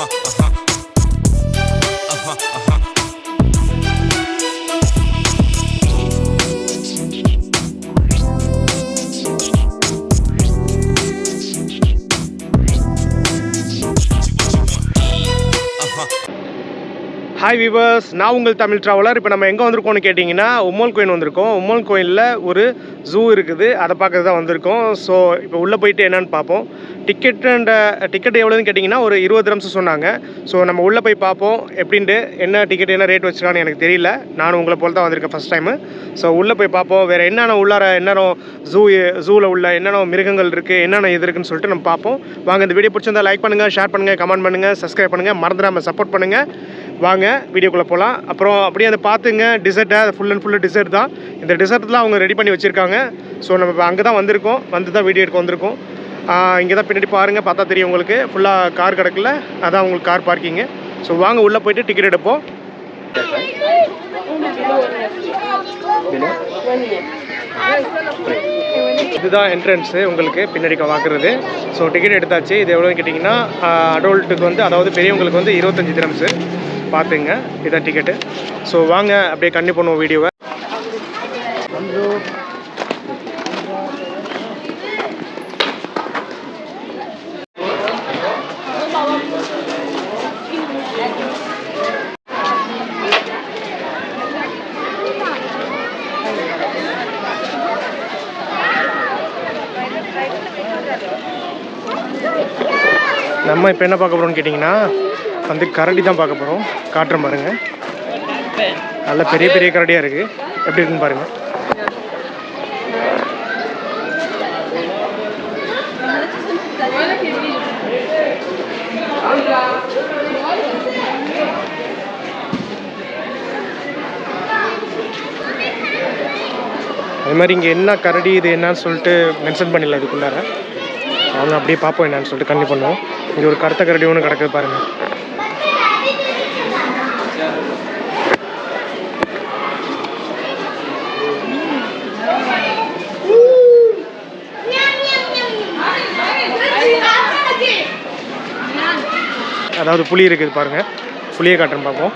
Hi viewers, நான் உங்கள் Tamil traveller. இப்போ நம்ம எங்கே வந்திருக்கோம்னு கேட்டிங்கன்னா உம்மோல் கோயில் வந்திருக்கோம். உம்மோல் கோயிலில் ஒரு ஜூ இருக்குது, அதை பார்க்கறது தான் வந்திருக்கோம். ஸோ இப்போ உள்ளே போயிட்டு என்னென்னு பார்ப்போம். டிக்கெட் எவ்வளோன்னு கேட்டிங்கன்னா ஒரு 20 dirhams சொன்னாங்க. ஸோ நம்ம உள்ளே போய் பார்ப்போம் எப்படின்ட்டு. என்ன டிக்கெட் என்ன ரேட் வச்சுருக்கான்னு எனக்கு தெரியல. நானும் உங்களை போல் தான் வந்திருக்கேன் ஃபஸ்ட் டைமு. ஸோ உள்ளே போய் பார்ப்போம். வேறு என்னென்ன உள்ளார என்னென்ன ஜூவில் உள்ள என்னென்ன மிருகங்கள் இருக்குது, என்னென்ன இது இருக்குன்னு சொல்லிட்டு நம்ம பார்ப்போம். வாங்க, இந்த வீடியோ பிடிச்சிருந்தா லைக் பண்ணுங்கள், ஷேர் பண்ணுங்கள், கமெண்ட் பண்ணுங்கள், சப்ஸ்கிரைப் பண்ணுங்கள், மறந்துடாமல் சப்போர்ட் பண்ணுங்கள். வாங்க வீடியோக்குள்ளே போகலாம். அப்புறம் அப்படியே அதை பார்த்துங்க, டிசர்ட்டை ஃபுல் அண்ட் ஃபுல்லு டிசர்ட் தான். இந்த டிசர்ட்லாம் அவங்க ரெடி பண்ணி வச்சுருக்காங்க. ஸோ நம்ம இப்போ அங்கே தான் வந்திருக்கோம், வந்து தான் வீடியோ எடுக்க வந்திருக்கோம். இங்கே தான் பின்னாடி பாருங்கள், பார்த்தா தெரியும் உங்களுக்கு. ஃபுல்லாக கார் கிடக்கல, அதான் உங்களுக்கு கார் பார்க்கிங்கு. ஸோ வாங்க உள்ளே போய்ட்டு டிக்கெட் எடுப்போம். இதுதான் என்ட்ரன்ஸு உங்களுக்கு பின்னாடி பார்க்குறது. ஸோ டிக்கெட் எடுத்தாச்சு. இது எவ்வளோன்னு கேட்டிங்கன்னா அடல்ட்டுக்கு வந்து, அதாவது பெரியவங்களுக்கு வந்து 25 dirhams பார்த்துங்க. இதான் டிக்கெட்டு. ஸோ வாங்க அப்படியே கண்டினியூ பண்ணுவோம் வீடியோவை. நம்ம இப்போ என்ன பார்க்க போகிறோம்னு கேட்டிங்கன்னா வந்து கரடி தான் பார்க்க போகிறோம். காட்டுறேன் பாருங்கள். நல்ல பெரிய பெரிய கரடியாக இருக்குது. எப்படி இருக்குன்னு பாருங்கள். அது மாதிரி இங்கே என்ன கரடி இது என்னன்னு சொல்லிட்டு மென்ஷன் பண்ணிடல இதுக்குள்ளார. அவங்க அப்படியே பார்ப்போம் என்னன்னு சொல்லிட்டு கண்டிப்பாக பண்ணுவோம். இங்கே ஒரு கருத்த கரடி ஒன்று கிடக்குது பாருங்கள். அதாவது புலி இருக்குது பாருங்கள். புலியை காட்டுறேன் பார்ப்போம்.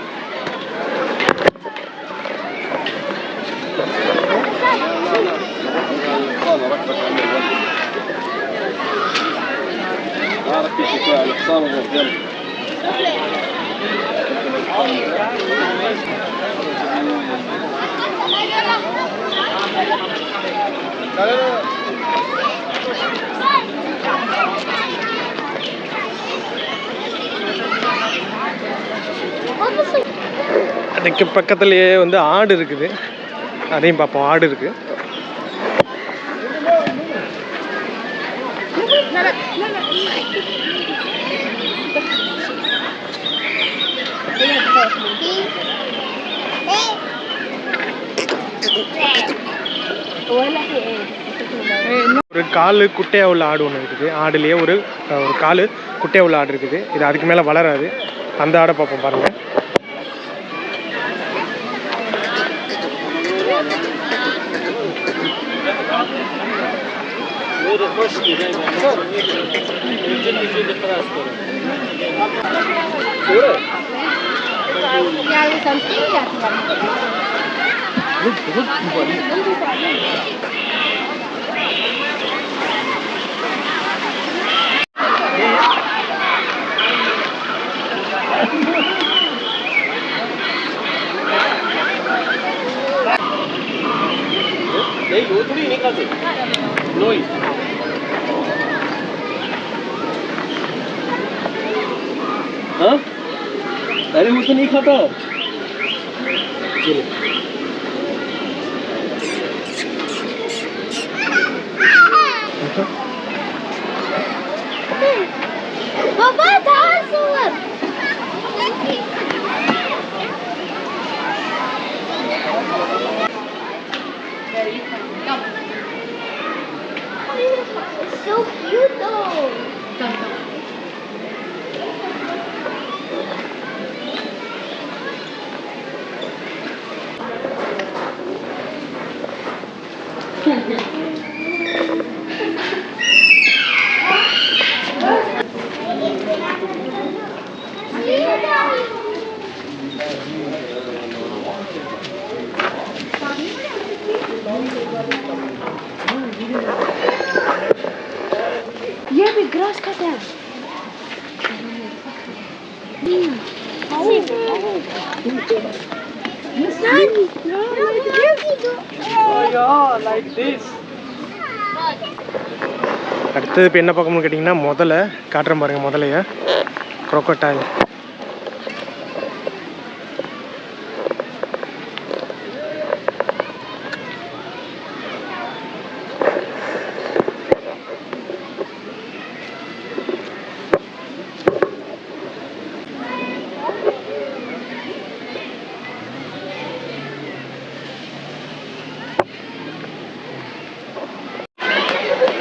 அதுக்கு பக்கத்துலேயே வந்து ஆடு இருக்குது, அதையும் பார்ப்போம். ஆடு இருக்குது. ஒரு காலு குட்டையாக உள்ள ஆடு ஒன்று இருக்குது. ஆடுலேயே ஒரு காலு குட்டையாக உள்ள ஆடு இருக்குது. இது அதுக்கு மேலே வளராது. அந்த ஆடை பார்ப்போம் பாருங்கள். अरे मुझे नहीं खाता. पापा dinosaur. So cute though. ये भी ग्रास कट है அடுத்தது இப்போ என்ன பார்க்கணும்னு கேட்டிங்கன்னா முதல்ல காட்டுறேன் பாருங்கள் முதலைய crocodile.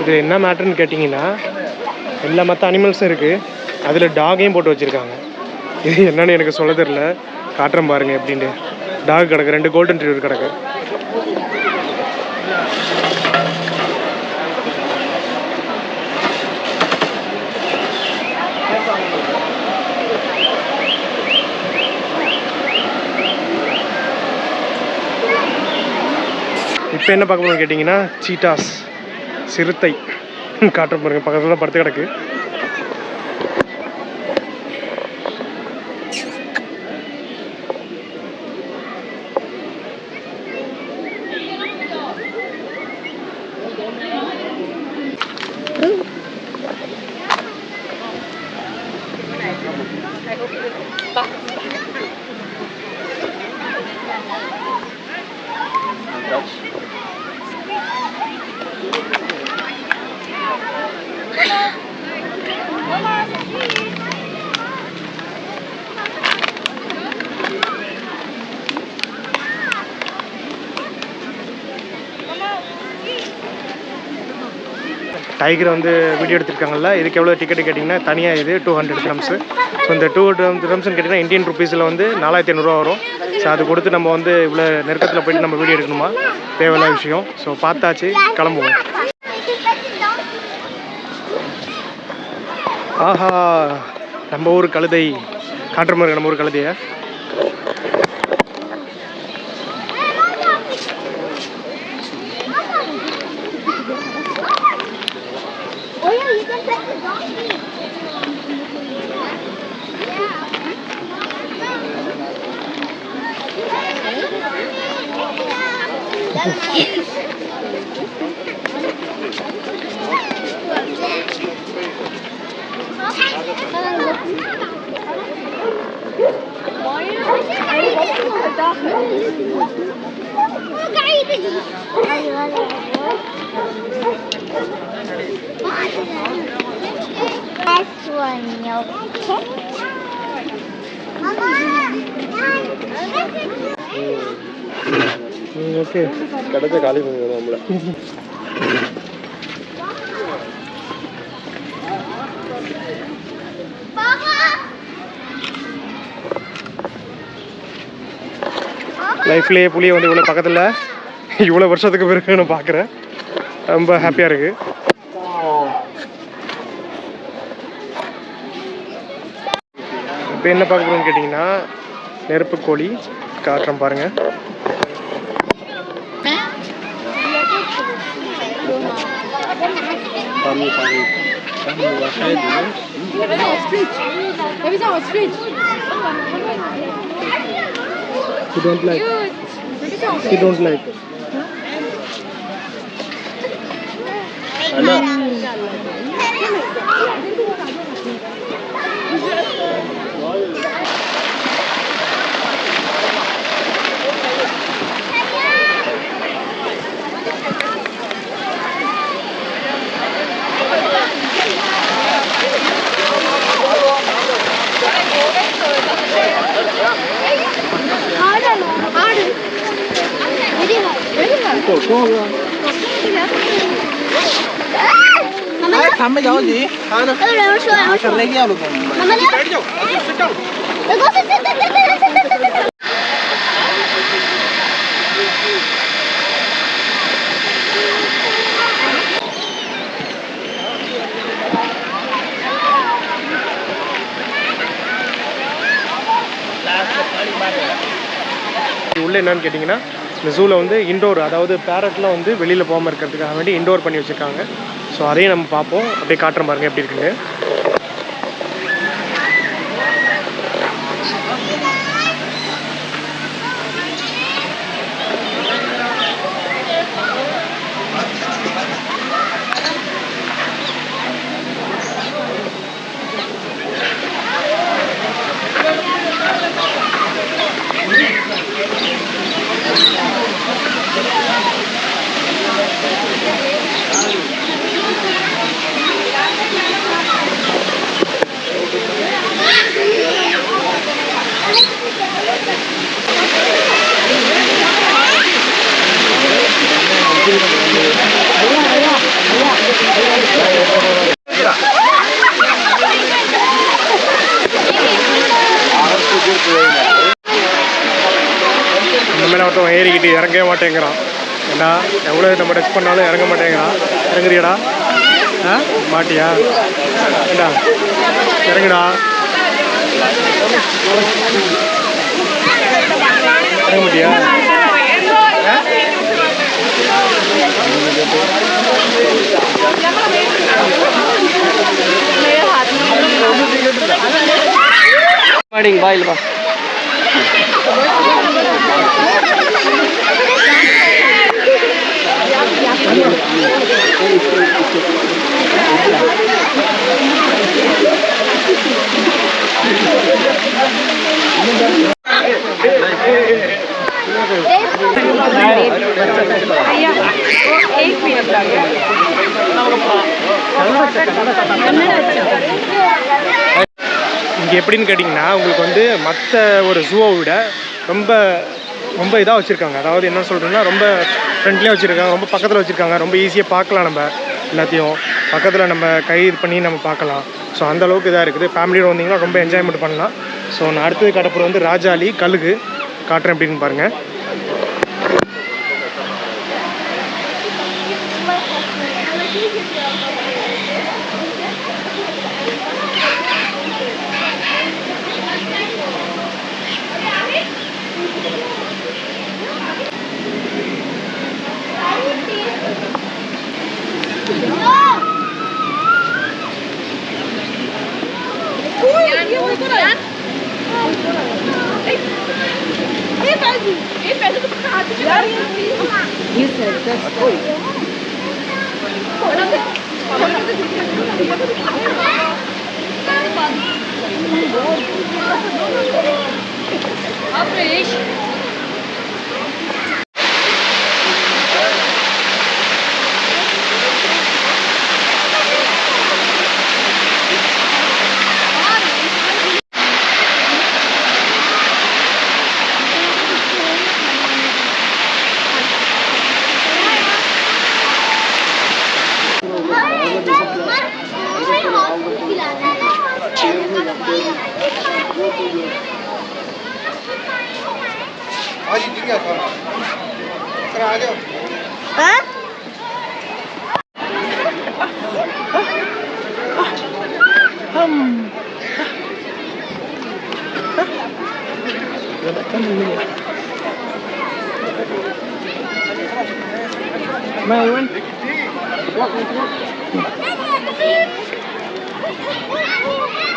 இது என்ன மேட்டர்னு கேட்டிங்கன்னா எல்லா மற்ற அனிமல்ஸும் இருக்குது, அதில் டாகையும் போட்டு வச்சுருக்காங்க. இது என்னன்னு எனக்கு சொல்ல தெரியல, காட்டுறேன் பாருங்க எப்படின்ட்டு. டாக் கிடக்கு, 2 கோல்டன் ரிட்ரீவர் கிடக்கு. இப்போ என்ன பார்க்க போகணும்னு கேட்டிங்கன்னா சீட்டாஸ், சிறுத்தை காட்டுற பாருங்க, பக்கத்தில் படுத்து கிடக்கு. டைகரை வந்து வீடியோ எடுத்துருக்காங்கல்ல, இதுக்கு எவ்வளோ டிக்கெட்டு கேட்டிங்கன்னா தனியாக இது 200 கிராம்ஸு. ஸோ இந்த 200 கிராம்ஸ்னு கேட்டிங்கன்னா இந்தியன் ருபீஸில் வந்து 4500 வரும். ஸோ அது கொடுத்து நம்ம வந்து இவ்வளோ நெருக்கத்தில் போய்ட்டு நம்ம வீடியோ எடுக்கணுமா, தேவையில்லாத விஷயம். ஸோ பார்த்தாச்சு, கிளம்புவோம். ஆஹா, நம்ம ஊர் கழுதை காட்டுற மாதிரி, நம்ம ஊர் கழுதையை. Oh yeah, you can pet the donkey. Next one, okay? Okay, கிடைச்ச காலி பண்ணுங்க நம்மளை. லைஃப்லேயே புளியை வந்து இவ்வளோ பக்கத்தில் இவ்வளோ வருஷத்துக்கு பிறகு நான் பார்க்குறேன், ரொம்ப ஹாப்பியாக இருக்குது. இப்போ என்ன பார்க்க போகிறோம்னு கேட்டிங்கன்னா நெருப்பு கோழி காட்டுறேன் பாருங்கள். You don't like? You don't like? Anna. Thăm mới giấu gì? Hả nó? Cần lấy dao được không? Mama, உள்ளே என்னன்னு கேட்டிங்கன்னா இந்த ஜூவில் வந்து இண்டோர், அதாவது பேரட்லாம் வந்து வெளியில் போகாமல் இருக்கிறதுக்காக வேண்டி இண்டோர் பண்ணி வச்சுருக்காங்க. ஸோ அதையும் நம்ம பார்ப்போம். அப்படியே காட்டுறோம் பாருங்கள் எப்படி இருக்குங்க. இந்த மேலே ஒருத்தவன் ஏறிக்கிட்டு இறங்கவே மாட்டேங்கிறான். ஏண்டா எவ்வளோ நம்ம டச் பண்ணாலும் இறங்க மாட்டேங்கிறான். இறங்குறியாடா? ஆ மாட்டியா? ஏண்டா இறங்குடா. இறங்க மாட்டியா? மாடிங்க பாயில் பா. இங்கே எப்படின்னு கேட்டிங்கன்னா உங்களுக்கு வந்து மற்ற ஒரு ஜூவை விட ரொம்ப ரொம்ப இதாக வச்சுருக்காங்க. அதாவது என்ன சொல்கிறேன்னா ரொம்ப ஃப்ரெண்ட்லியாக வச்சுருக்காங்க, ரொம்ப பக்கத்தில் வச்சுருக்காங்க. ரொம்ப ஈஸியாக பார்க்கலாம், நம்ம எல்லாத்தையும் பக்கத்தில் நம்ம கை இது பண்ணி நம்ம பார்க்கலாம். ஸோ அந்தளவுக்கு இதாக இருக்குது. ஃபேமிலியோடு வந்தீங்கன்னா ரொம்ப என்ஜாய்மெண்ட் பண்ணலாம். ஸோ நான் அடுத்தது காட்டப்புறம் வந்து ராஜாளி கழுகு காட்டுறேன் எப்படின்னு பாருங்கள்.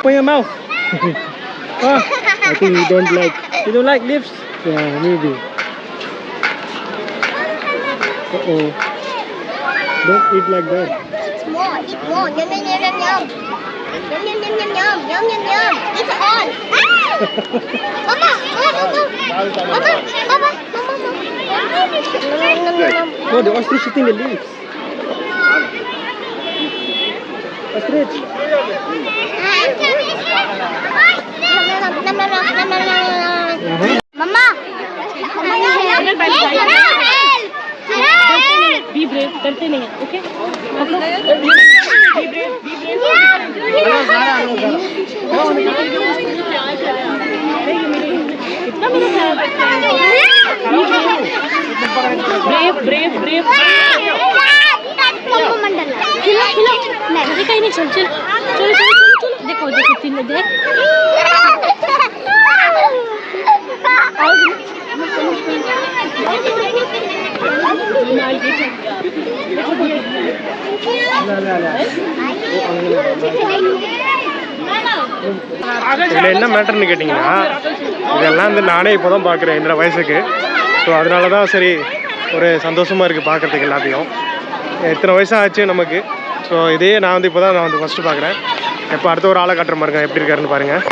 Open your mouth. I think you don't like. You don't like lips? Yeah, maybe. Uh-oh. Don't eat like that. Eat more, eat more. Yum, yum, yum, yum, yum. Yum, yum, yum, yum, yum. Yum, yum, yum. It's on. Mama, mama, mama. Mama, mama. Oh, the ostrich eating the leaves. Ostrich. Mama. Be brave, डरते नहीं है, okay? Be brave, be brave. कितना मेरा प्यार करते हैं? Brave, brave, brave. खिला, खिला. नहीं, कहीं नहीं चल, चल, चल, चल, चल. देखो, देखो, तीन देख. இதில் என்ன மேட்டர்னு கேட்டிங்கன்னா, இதெல்லாம் வந்து நானே இப்போ தான் பார்க்குறேன் என்னோட வயசுக்கு. ஸோ அதனால தான் சரி ஒரு சந்தோஷமாக இருக்குது பார்க்குறதுக்கு எல்லாத்தையும். எத்தனை வயசாச்சு நமக்கு. ஸோ இதே நான் வந்து இப்போ தான் ஃபஸ்ட்டு பார்க்குறேன். எப்போ அடுத்த ஒரு ஆளை காட்டுற பாருங்க எப்படி இருக்காருன்னு பாருங்கள்.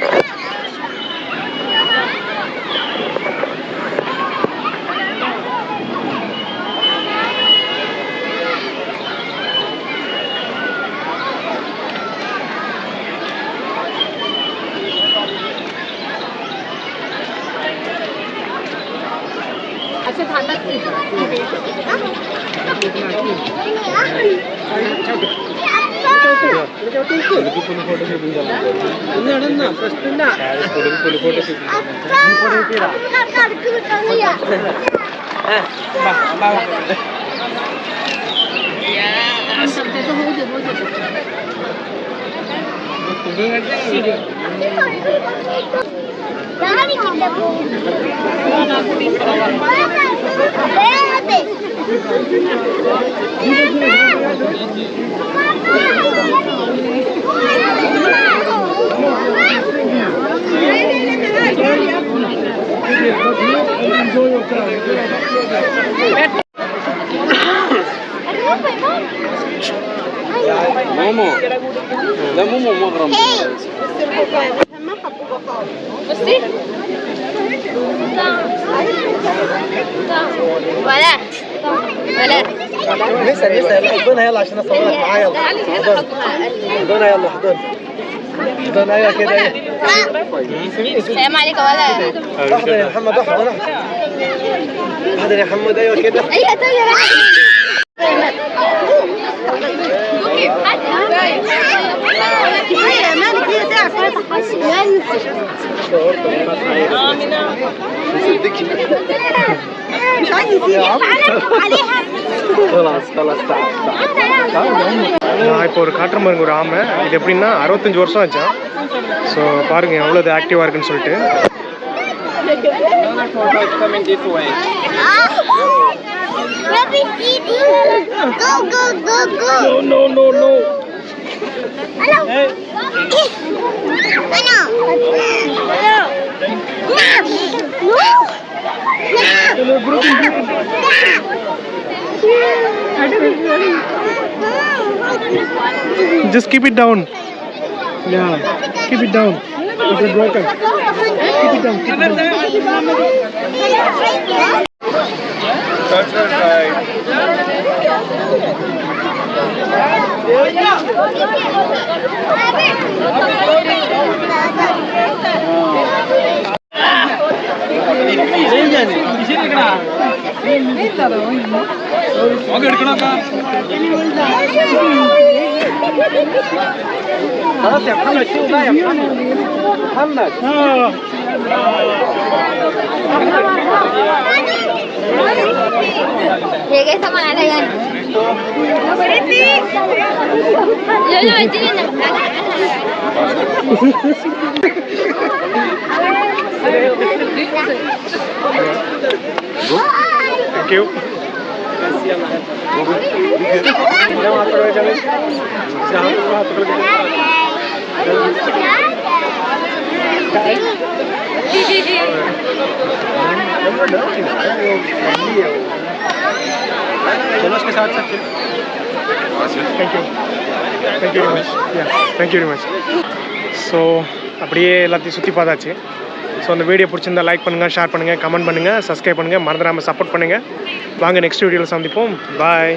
Momo. Da Momo مغرم. بصي ولا نسأل احضنها يلا عشان اصورك معايا يلا. احضنها يلا احضنها يا كده. سلام عليك يا ولا. احضن يا محمد احضن احضن يا محمد ايوه كده. ايوه طيب. مش عايز عليها خلاص تعال. நான் இப்போ ஒரு காட்டுற மாதிரி ஒரு ஆமை. இது எப்படின்னா 65 வருஷம் ஆச்சான். ஸோ பாருங்கள் எவ்வளோ இது ஆக்டிவாக இருக்குன்னு சொல்லிட்டு. No. Hello. Hey. Hello. Just keep it down. Yeah, keep it down. It is broken. Keep it down. That's right. خلاص يا محمد شو بقى يا محمد هي جاي طبعا عليا يعني لا اديني Thank you. Thank you very much. Yeah, thank you very much. So அப்படியே எல்லாத்தையும் சுற்றி பார்த்தாச்சு. So அந்த video பிடிச்சிருந்தா like பண்ணுங்கள், share பண்ணுங்கள், comment பண்ணுங்கள், subscribe பண்ணுங்கள், மறந்துடாமல் சப்போர்ட் பண்ணுங்கள். வாங்க நெக்ஸ்ட் வீடியோவில் சந்திப்போம். பாய்.